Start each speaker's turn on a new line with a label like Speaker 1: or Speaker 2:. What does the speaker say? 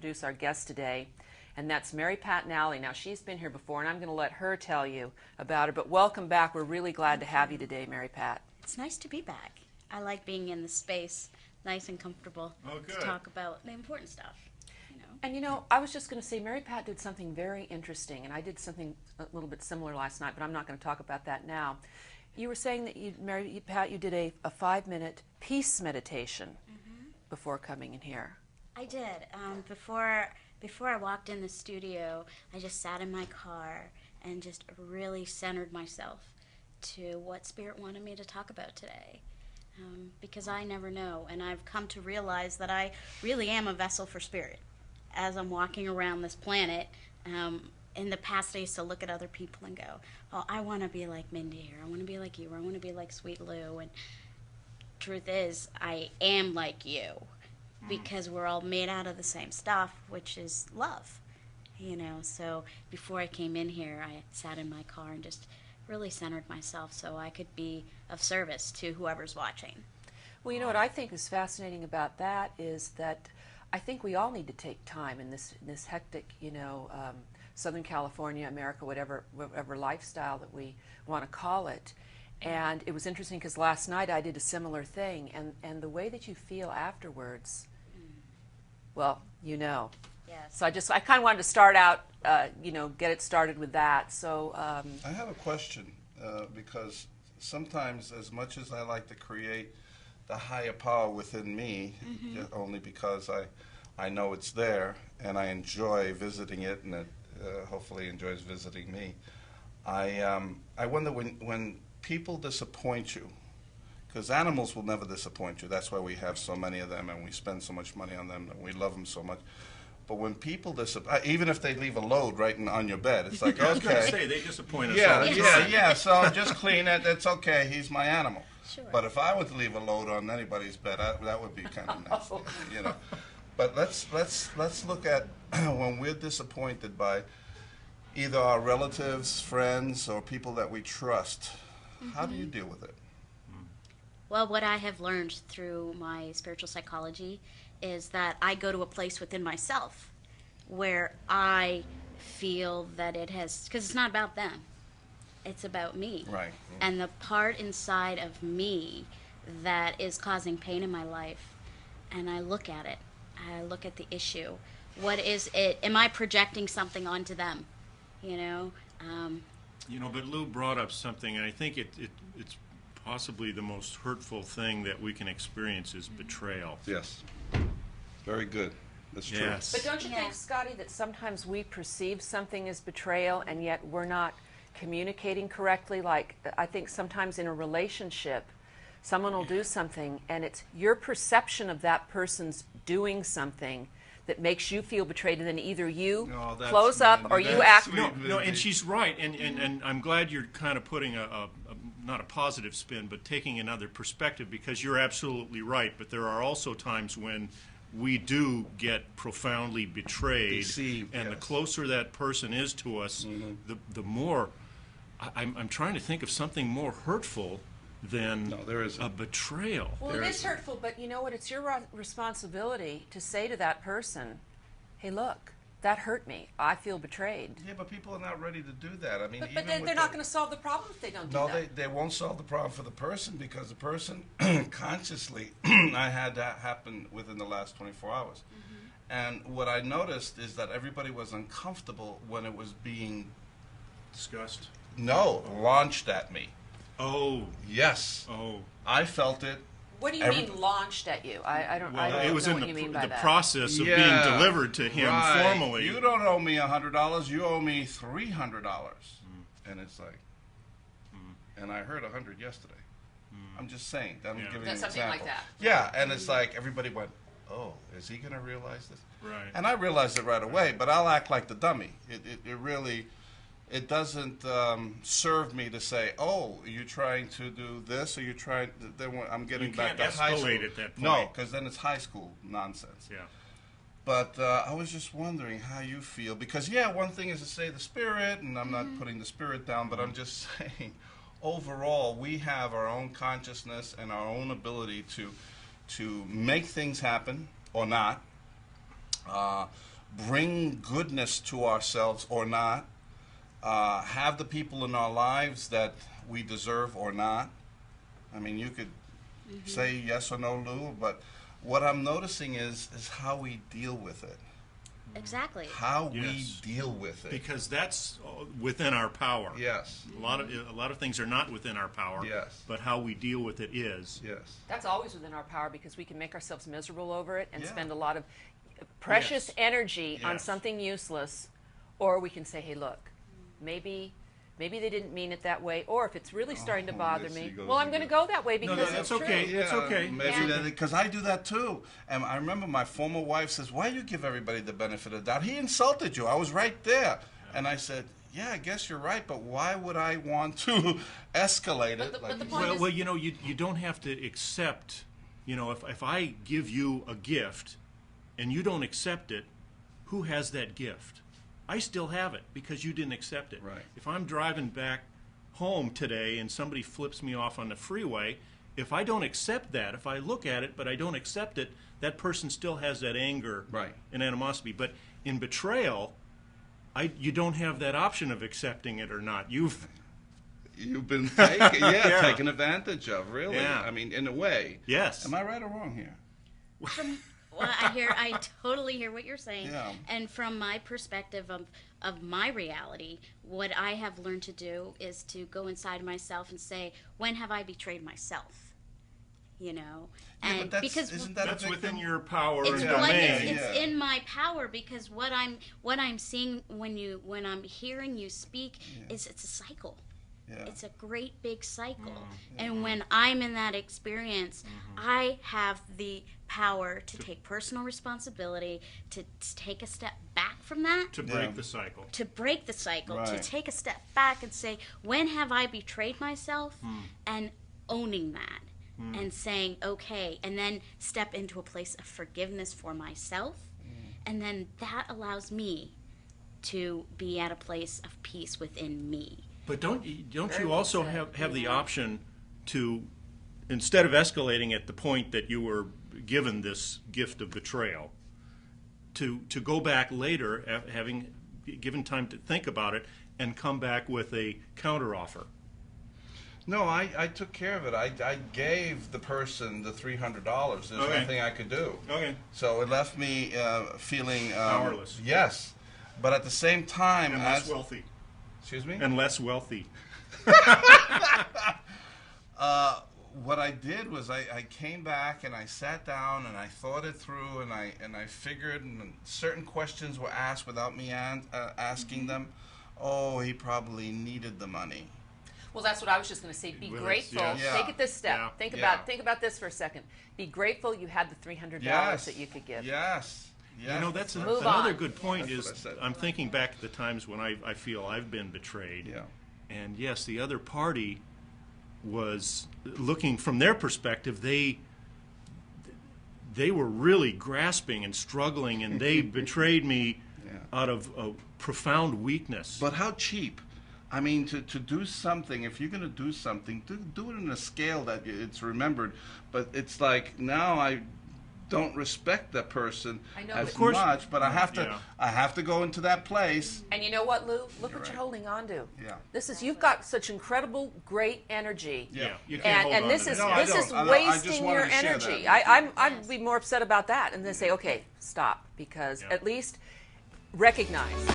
Speaker 1: introduce our guest today, and that's Mary Pat Nally. Now, she's been here before, and I'm going to let her tell you about her, but welcome back. We're really glad to have you today, Mary Pat.
Speaker 2: It's nice to be back. I like being in the space, nice and comfortable, to talk about the important stuff.
Speaker 1: And you know, I was just going to say, Mary Pat did something very interesting, and I did something a little bit similar last night, but I'm not going to talk about that now. You were saying that Mary Pat, you did a 5-minute peace meditation before coming in here.
Speaker 2: I did. Before I walked in the studio, I just sat in my car and just really centered myself to what Spirit wanted me to talk about today. Because I never know, and I've come to realize that I really am a vessel for Spirit. As I'm walking around this planet, in the past I used to look at other people and go, oh, I want to be like Mindy, or I want to be like you, or I want to be like Sweet Lou. And truth is, I am like you, because we're all made out of the same stuff, which is love. You know, so before I came in here, I sat in my car and just really centered myself so I could be of service to whoever's watching.
Speaker 1: Well, you know what I think is fascinating about that is that I think we all need to take time in this hectic, you know, Southern California, America, whatever lifestyle that we want to call it. And it was interesting because last night I did a similar thing, and the way that you feel afterwards, well, you know.
Speaker 2: Yes.
Speaker 1: So I kind of wanted to start out, you know, get it started with that. So
Speaker 3: I have a question because sometimes, as much as I like to create the higher power within me, only because I know it's there and I enjoy visiting it, and it hopefully enjoys visiting me. I wonder when people disappoint you, because animals will never disappoint you. That's why we have so many of them and we spend so much money on them and we love them so much. But when people disappoint, even if they leave a load right on your bed, it's like, okay.
Speaker 4: I was going to say, they disappoint us all the time.
Speaker 3: Yeah, so just clean it. It's okay. He's my animal.
Speaker 2: Sure.
Speaker 3: But if I were to leave a load on anybody's bed, that would be kind of nasty, you know. But let's look at when we're disappointed by either our relatives, friends, or people that we trust. How do you deal with it?
Speaker 2: Well, what I have learned through my spiritual psychology is that I go to a place within myself where I feel that it has, because it's not about them, it's about me.
Speaker 3: Right.
Speaker 2: And the part inside of me that is causing pain in my life, and I look at it, I look at the issue. What is it? Am I projecting something onto them? You know?
Speaker 4: You know, but Lou brought up something, and I think it's possibly the most hurtful thing that we can experience is betrayal.
Speaker 3: Yes. Very good. That's true.
Speaker 4: Yes.
Speaker 1: But don't you think, Scotty, that sometimes we perceive something as betrayal and yet we're not communicating correctly? Like, I think sometimes in a relationship, someone will do something and it's your perception of that person's doing something that makes you feel betrayed, and then either you close up or you act.
Speaker 4: No, and she's right, and I'm glad you're kind of putting not a positive spin, but taking another perspective, because you're absolutely right. But there are also times when we do get profoundly betrayed,
Speaker 3: deceived,
Speaker 4: and the closer that person is to us, the more. I'm trying to think of something more hurtful than a betrayal.
Speaker 1: Well, it is hurtful, but you know what? It's your responsibility to say to that person, hey, look, that hurt me. I feel betrayed.
Speaker 3: Yeah, but people are not ready to do that. I mean,
Speaker 1: but they're not going to solve the problem if they don't do that.
Speaker 3: No, they won't solve the problem for the person, because the person consciously, I had that happen within the last 24 hours. And what I noticed is that everybody was uncomfortable when it was being
Speaker 4: discussed.
Speaker 3: Launched at me.
Speaker 4: Oh.
Speaker 3: Yes.
Speaker 4: Oh.
Speaker 3: I felt it.
Speaker 1: What do you mean launched at you? I don't know
Speaker 4: it was
Speaker 1: what
Speaker 4: in
Speaker 1: you mean by
Speaker 4: the
Speaker 1: that.
Speaker 4: process of being delivered to him formally.
Speaker 3: You don't owe me $100. You owe me $300. And it's like, and I heard 100 yesterday. I'm just saying. I'm giving you an
Speaker 1: something
Speaker 3: example.
Speaker 1: like that.
Speaker 3: Yeah, and it's like everybody went, oh, is he going to realize this?
Speaker 4: Right.
Speaker 3: And I realized it right away, but I'll act like the dummy. It really... It doesn't serve me to say, oh, are you trying to do this, or you're trying to, then I'm getting back to high school.
Speaker 4: You can't escalate at that point.
Speaker 3: No, because then it's high school nonsense.
Speaker 4: Yeah.
Speaker 3: But I was just wondering how you feel, because, one thing is to say the Spirit, and I'm not putting the Spirit down, but I'm just saying, overall, we have our own consciousness and our own ability to make things happen or not. bring goodness to ourselves or not, have the people in our lives that we deserve or not. I mean, you could say yes or no, Lou, but what I'm noticing is how we deal with it.
Speaker 2: Exactly.
Speaker 3: How
Speaker 4: Yes.
Speaker 3: we deal with it.
Speaker 4: Because that's within our power.
Speaker 3: Yes.
Speaker 4: A lot of things are not within our power.
Speaker 3: Yes.
Speaker 4: But how we deal with it is.
Speaker 3: Yes.
Speaker 1: That's always within our power because we can make ourselves miserable over it and
Speaker 3: Yeah.
Speaker 1: spend a lot of precious
Speaker 3: Yes.
Speaker 1: energy on
Speaker 3: Yes.
Speaker 1: something useless, or we can say, hey, look, maybe they didn't mean it that way, or if it's really starting to bother
Speaker 3: yes,
Speaker 1: me,
Speaker 3: he goes
Speaker 1: well, I'm going to go that way
Speaker 4: No,
Speaker 1: because
Speaker 4: that's
Speaker 1: it's
Speaker 4: okay.
Speaker 1: true.
Speaker 4: It's okay.
Speaker 3: Maybe because I do that too. And I remember my former wife says, "Why do you give everybody the benefit of the doubt? He insulted you. I was right there." And I said, "Yeah, I guess you're right, but why would I want to escalate it?"
Speaker 1: But the
Speaker 3: you
Speaker 1: point
Speaker 3: said?
Speaker 1: is-
Speaker 4: Well, you don't have to accept, if I give you a gift and you don't accept it, who has that gift? I still have it because you didn't accept it.
Speaker 3: Right.
Speaker 4: If I'm driving back home today and somebody flips me off on the freeway, if I don't accept that, if I look at it but I don't accept it, that person still has that anger
Speaker 3: Right.
Speaker 4: and animosity. But in betrayal, you don't have that option of accepting it or not. You've
Speaker 3: You've been
Speaker 4: Yeah.
Speaker 3: taken advantage of, really.
Speaker 4: Yeah.
Speaker 3: I mean, in a way.
Speaker 4: Yes.
Speaker 3: Am I right or wrong here?
Speaker 2: Well, I totally hear what you're saying.
Speaker 3: Yeah.
Speaker 2: And from my perspective of my reality, what I have learned to do is to go inside myself and say, when have I betrayed myself?
Speaker 3: Yeah,
Speaker 2: And
Speaker 3: but
Speaker 2: because
Speaker 3: isn't that
Speaker 4: That's
Speaker 3: a big
Speaker 4: within
Speaker 3: thing?
Speaker 4: your power
Speaker 2: it's
Speaker 4: and
Speaker 2: what
Speaker 4: domain.
Speaker 2: it's
Speaker 3: Yeah.
Speaker 2: in my power, because what I'm seeing when I'm hearing you speak is it's a cycle.
Speaker 3: Yeah.
Speaker 2: It's a great big cycle. And when I'm in that experience, I have the power to take personal responsibility, to take a step back from that,
Speaker 4: To break
Speaker 3: Yeah.
Speaker 4: the cycle.
Speaker 2: to break the cycle, to
Speaker 3: Right.
Speaker 2: take a step back and say, when have I betrayed myself? And owning that. And saying, okay, and then step into a place of forgiveness for myself. And then that allows me to be at a place of peace within me.
Speaker 4: But don't
Speaker 1: Very
Speaker 4: you
Speaker 1: well
Speaker 4: also
Speaker 1: said.
Speaker 4: have the option to, instead of escalating at the point that you were given this gift of betrayal, to go back later, having given time to think about it, and come back with a counteroffer?
Speaker 3: No, I took care of it. I gave the person the $300. There's
Speaker 4: Okay.
Speaker 3: nothing I could do.
Speaker 4: Okay.
Speaker 3: So it left me feeling
Speaker 4: Powerless.
Speaker 3: Yes, but at the same time,
Speaker 4: And less wealthy.
Speaker 3: excuse me.
Speaker 4: And less wealthy.
Speaker 3: What I did was I came back and I sat down and I thought it through and I figured, and certain questions were asked without me asking them. Oh, he probably needed the money.
Speaker 1: Well, that's what I was just going to say. Be
Speaker 4: Well, that's-
Speaker 1: grateful.
Speaker 4: yeah.
Speaker 1: Take it this step.
Speaker 4: Yeah.
Speaker 1: Think
Speaker 3: Yeah.
Speaker 1: about this for a second. Be grateful you had the $300
Speaker 3: Yes.
Speaker 1: that you could give.
Speaker 3: Yes. Yes.
Speaker 4: That's
Speaker 1: Move
Speaker 4: another
Speaker 1: on.
Speaker 4: good point.
Speaker 3: That's
Speaker 4: Is
Speaker 3: what I said.
Speaker 4: I'm thinking back to the times when I feel I've been betrayed.
Speaker 3: Yeah.
Speaker 4: And yes, the other party was looking from their perspective. They were really grasping and struggling, and they betrayed me
Speaker 3: Yeah.
Speaker 4: out of a profound weakness.
Speaker 3: But how cheap? I mean, to do something, if you're going to do something, do it in a scale that it's remembered. But it's like, now I don't respect that person
Speaker 1: I know,
Speaker 3: as
Speaker 1: but-
Speaker 4: Of course-
Speaker 3: much, but I have to
Speaker 4: Yeah.
Speaker 3: I have to go into that place.
Speaker 1: And you know what, Lou? Look
Speaker 3: You're
Speaker 1: what you're
Speaker 3: right.
Speaker 1: holding on to.
Speaker 3: Yeah.
Speaker 1: This is you've got such incredible, great energy.
Speaker 4: yeah, you can't hold
Speaker 1: And
Speaker 4: on
Speaker 1: this
Speaker 4: to
Speaker 1: is
Speaker 4: that.
Speaker 3: No, I
Speaker 1: this is
Speaker 3: don't. I just
Speaker 1: wasting
Speaker 3: wanted
Speaker 1: your
Speaker 3: to share
Speaker 1: energy.
Speaker 3: that.
Speaker 1: I'd be more upset about that and then say, okay, stop, because
Speaker 4: Yeah.
Speaker 1: at least recognize